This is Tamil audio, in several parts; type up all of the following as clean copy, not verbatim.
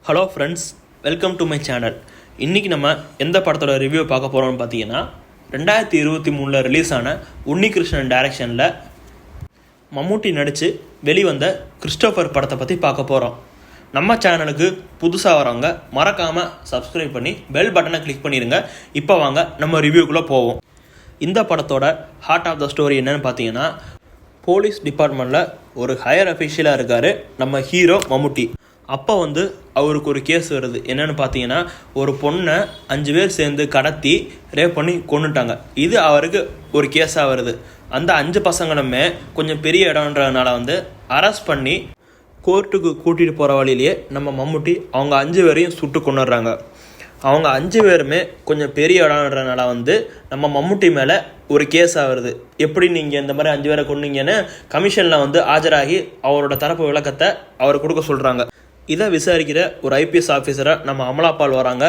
Hello friends, welcome to my channel. இன்றைக்கி நம்ம எந்த படத்தோட ரிவ்யூ பார்க்க போகிறோம்னு பார்த்தீங்கன்னா 2023 ரிலீஸ் ஆன உன்னிகிருஷ்ணன் டைரக்ஷனில் மம்முட்டி நடித்து வெளிவந்த கிறிஸ்டோஃபர் படத்தை பற்றி பார்க்க போகிறோம். நம்ம சேனலுக்கு புதுசாக வரவங்க மறக்காமல் சப்ஸ்கிரைப் பண்ணி பெல் பட்டனை கிளிக் பண்ணிடுங்க. இப்போ வாங்க நம்ம ரிவ்யூக்குள்ளே போவோம். இந்த படத்தோட ஹார்ட் ஆஃப் த ஸ்டோரி என்னன்னு பார்த்தீங்கன்னா, போலீஸ் டிபார்ட்மெண்ட்டில் ஒரு ஹையர் அஃபீஷியலாக இருக்கார் நம்ம ஹீரோ மம்முட்டி. அப்போ அவருக்கு ஒரு கேஸ் வருது. என்னென்னு பார்த்தீங்கன்னா, ஒரு பொண்ணை 5 பேர் சேர்ந்து கடத்தி ரேப் பண்ணி கொண்டுட்டாங்க. இது அவருக்கு ஒரு கேஸாக வருது. அந்த 5 பசங்களுமே கொஞ்சம் பெரிய இடம்ன்றதுனால அரெஸ்ட் பண்ணி கோர்ட்டுக்கு கூட்டிகிட்டு போகிற வழியிலேயே நம்ம மம்முட்டி அவங்க 5 பேரையும் சுட்டு கொண்டுடுறாங்க. அவங்க 5 பேருமே கொஞ்சம் பெரிய இடம்ன்றதுனால நம்ம மம்முட்டி மேலே ஒரு கேஸாக வருது. எப்படி நீங்கள் இந்த மாதிரி 5 பேரை கொண்டீங்கன்னு கமிஷனில் ஆஜராகி அவரோட தரப்பு விளக்கத்தை அவர் கொடுக்க சொல்கிறாங்க. இதை விசாரிக்கிற ஒரு ஐபிஎஸ் ஆஃபீஸரை நம்ம அமலாபால் வராங்க.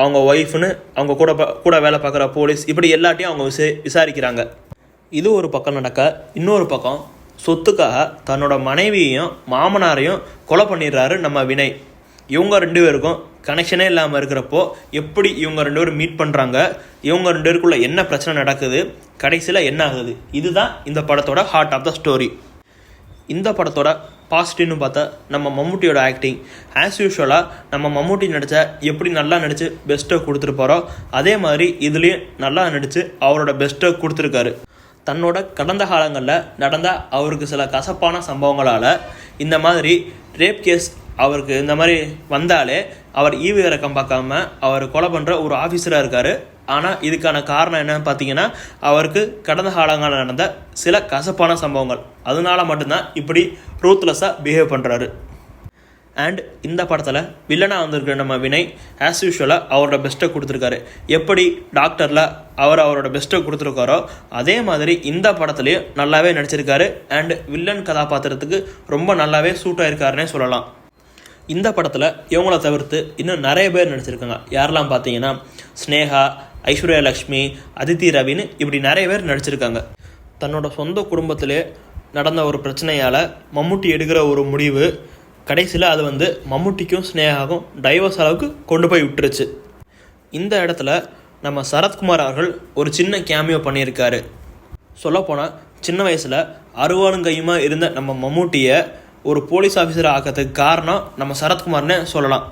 அவங்க ஒய்ஃப்னு அவங்க கூட வேலை பார்க்குற போலீஸ் இப்படி எல்லாத்தையும் அவங்க விசாரிக்கிறாங்க. இது ஒரு பக்கம் நடக்க, இன்னொரு பக்கம் சொத்துக்காக தன்னோட மனைவியையும் மாமனாரையும் கொலை பண்ணிடுறாரு நம்ம வினய். இவங்க 2 பேருக்கும் கனெக்ஷனே இல்லாமல் இருக்கிறப்போ எப்படி இவங்க 2 பேரும் மீட் பண்ணுறாங்க, இவங்க 2 பேருக்குள்ளே என்ன பிரச்சனை நடக்குது, கடைசியில் என்ன ஆகுது, இதுதான் இந்த படத்தோட ஹார்ட் ஆஃப் த ஸ்டோரி. இந்த படத்தோட பாசிட்டிவ்னு பார்த்தா நம்ம மம்முட்டியோட ஆக்டிங். ஆஸ் யூஷுவலாக நம்ம மம்முட்டி நடித்தா எப்படி நல்லா நடித்து பெஸ்ட்டை கொடுத்துருப்பாரோ அதே மாதிரி இதுலேயும் நல்லா நடித்து அவரோட பெஸ்ட்டை கொடுத்துருக்காரு. தன்னோட கடந்த காலங்களில் நடந்த அவருக்கு சில கசப்பான சம்பவங்களால் இந்த மாதிரி ரேப் கேஸ் அவருக்கு இந்த மாதிரி வந்தாலே அவர் ஈவு இறக்கம் பார்க்காம அவர் கொலை பண்ணுற ஒரு ஆஃபீஸராக இருக்கார். ஆனால் இதுக்கான காரணம் என்னன்னு பார்த்தீங்கன்னா, அவருக்கு கடந்த காலங்களில் நடந்த சில கசப்பான சம்பவங்கள், அதனால மட்டும்தான் இப்படி ரூத்லெஸ்ஸாக பிஹேவ் பண்ணுறாரு. அண்ட் இந்த படத்தில் வில்லனாக வந்திருக்கிற நம்ம வினய் ஆஸ் யூஷுவலாக அவரோட பெஸ்ட்டை கொடுத்துருக்காரு. எப்படி டாக்டரில் அவரோட பெஸ்ட்டை கொடுத்துருக்காரோ அதே மாதிரி இந்த படத்துலேயும் நல்லாவே நடிச்சிருக்காரு. அண்ட் வில்லன் கதாபாத்திரத்துக்கு ரொம்ப நல்லாவே சூட் ஆயிருக்காருன்னே சொல்லலாம். இந்த படத்தில் இவங்கள தவிர்த்து இன்னும் நிறைய பேர் நடிச்சிருக்காங்க. யாரெல்லாம் பார்த்தீங்கன்னா, ஸ்னேகா, ஐஸ்வர்யா லக்ஷ்மி, அதித்தி ரவின்னு இப்படி நிறைய பேர் நடிச்சிருக்காங்க. தன்னோட சொந்த குடும்பத்திலே நடந்த ஒரு பிரச்சனையால் மம்முட்டி எடுக்கிற ஒரு முடிவு கடைசியில் அது மம்முட்டிக்கும் ஸ்னேகாவுக்கும் டைவர்ஸ் அளவுக்கு கொண்டு போய் விட்டுருச்சு. இந்த இடத்துல நம்ம சரத்குமார் அவர்கள் ஒரு சின்ன கேமியோ பண்ணியிருக்காரு. சொல்லப்போனால் சின்ன வயசில் அருவாளுங்கையுமா இருந்த நம்ம மம்முட்டியை ஒரு போலீஸ் ஆஃபீஸர் ஆக்கிறதுக்கு காரணம் நம்ம சரத்குமார்னே சொல்லலாம்.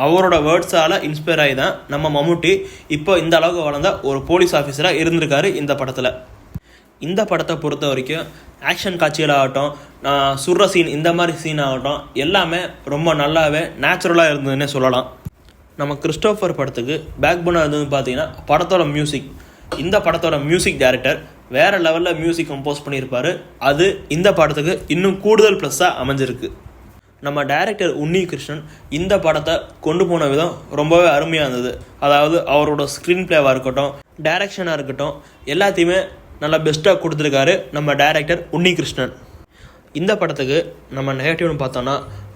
அவரோட வேர்ட்ஸால் இன்ஸ்பயர் ஆகி தான் நம்ம மம்முட்டி இப்போ இந்த அளவுக்கு வளர்ந்த ஒரு போலீஸ் ஆஃபீஸராக இருந்திருக்காரு இந்த படத்தில். இந்த படத்தை பொறுத்த வரைக்கும் ஆக்ஷன் காட்சிகளாகட்டும், சுடுற சீன், இந்த மாதிரி சீன் ஆகட்டும், எல்லாமே ரொம்ப நல்லாவே நேச்சுரலாக இருந்ததுன்னே சொல்லலாம். நம்ம கிறிஸ்டோஃபர் படத்துக்கு பேக் போனாக இருந்ததுன்னு பார்த்தீங்கன்னா படத்தோட மியூசிக். இந்த படத்தோட மியூசிக் டைரக்டர் வேறு லெவலில் மியூசிக் கம்போஸ் பண்ணியிருப்பார். அது இந்த படத்துக்கு இன்னும் கூடுதல் ப்ளஸ்ஸாக அமைஞ்சிருக்கு. நம்ம டைரக்டர் உன்னிகிருஷ்ணன் இந்த படத்தை கொண்டு போன விதம் ரொம்பவே அருமையாக இருந்தது. அதாவது அவரோட ஸ்க்ரீன் பிளேவாக இருக்கட்டும், டைரக்ஷனாக இருக்கட்டும், எல்லாத்தையுமே நல்லா பெஸ்ட்டாக கொடுத்துருக்காரு நம்ம டைரக்டர் உன்னிகிருஷ்ணன். இந்த படத்துக்கு நம்ம நெகட்டிவ்னு பார்த்தோன்னா,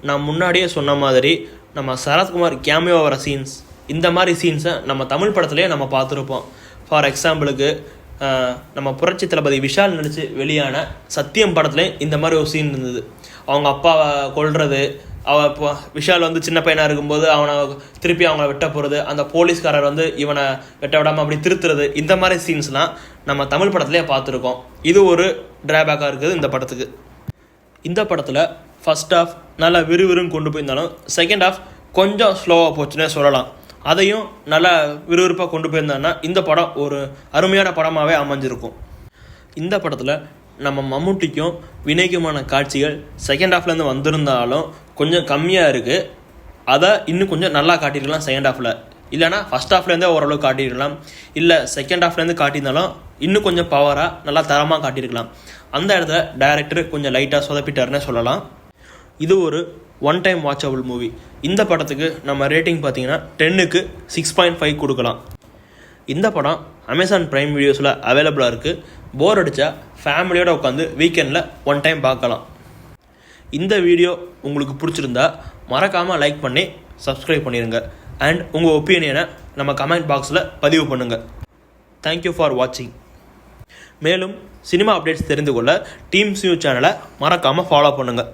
நான் முன்னாடியே சொன்ன மாதிரி நம்ம சரத்குமார் கேமியோ வர சீன்ஸ், இந்த மாதிரி சீன்ஸை நம்ம தமிழ் படத்துலேயே நம்ம பார்த்துருப்போம். ஃபார் எக்ஸாம்பிளுக்கு நம்ம புரட்சி தளபதி விஷால் நடித்து வெளியான சத்தியம் படத்துலேயும் இந்த மாதிரி ஒரு சீன் இருந்தது. அவங்க அப்பாவை கொல்றது, இப்போ விஷால் சின்ன பையனாக இருக்கும்போது அவனை திருப்பி அவங்கள வெட்ட போகிறது, அந்த போலீஸ்காரர் இவனை வெட்ட விடாமல் அப்படி திருத்துறது, இந்த மாதிரி சீன்ஸ்லாம் நம்ம தமிழ் படத்துலேயே பார்த்துருக்கோம். இது ஒரு ட்ராபேக்காக இருக்குது இந்த படத்துக்கு. இந்த படத்தில் ஃபர்ஸ்ட் ஹாஃப் நல்லா விறுவிறுன்னு கொண்டு போயிருந்தாலும் செகண்ட் ஹாஃப் கொஞ்சம் ஸ்லோவாக போச்சுன்னே சொல்லலாம். அதையும் நல்லா விறுவிறுப்பாக கொண்டு போயிருந்தாங்கன்னா இந்த படம் ஒரு அருமையான படமாகவே அமைஞ்சிருக்கும். இந்த படத்தில் நம்ம மம்முட்டிக்கும் வினய்க்குமான காட்சிகள் செகண்ட் ஹாஃப்லேருந்து வந்திருந்தாலும் கொஞ்சம் கம்மியாக இருக்குது. அதை இன்னும் கொஞ்சம் நல்லா காட்டியிருக்கலாம் செகண்ட் ஹாஃபில். இல்லைனா ஃபஸ்ட் ஹாஃப்லேருந்தே ஓரளவு காட்டியிருக்கலாம். இல்லை செகண்ட் ஹாஃப்லேருந்து காட்டியிருந்தாலும் இன்னும் கொஞ்சம் பவராக நல்லா தரமாக காட்டியிருக்கலாம். அந்த இடத்துல டைரக்டர் கொஞ்சம் லைட்டாக சொதப்பிட்டாருன்னே சொல்லலாம். இது ஒரு ஒன் டைம் வாட்சபிள் மூவி. இந்த படத்துக்கு நம்ம ரேட்டிங் பார்த்தீங்கன்னா 10க்கு 6.5 கொடுக்கலாம். இந்த படம் அமேசான் பிரைம் வீடியோஸில் அவைலபிளாக இருக்குது. போர் அடித்தா ஃபேமிலியோடு உட்காந்து வீக்கெண்டில் ஒன் டைம் பார்க்கலாம். இந்த வீடியோ உங்களுக்கு பிடிச்சிருந்தா மறக்காமல் லைக் பண்ணி சப்ஸ்கிரைப் பண்ணிடுங்க. அண்ட் உங்கள் ஒப்பீனியனை நம்ம கமெண்ட் பாக்ஸில் பதிவு பண்ணுங்கள். தேங்க்யூ ஃபார் வாட்சிங். மேலும் சினிமா அப்டேட்ஸ் தெரிந்து கொள்ள டீம்ஸ் நியூஸ் சேனலை மறக்காமல் ஃபாலோ பண்ணுங்கள்.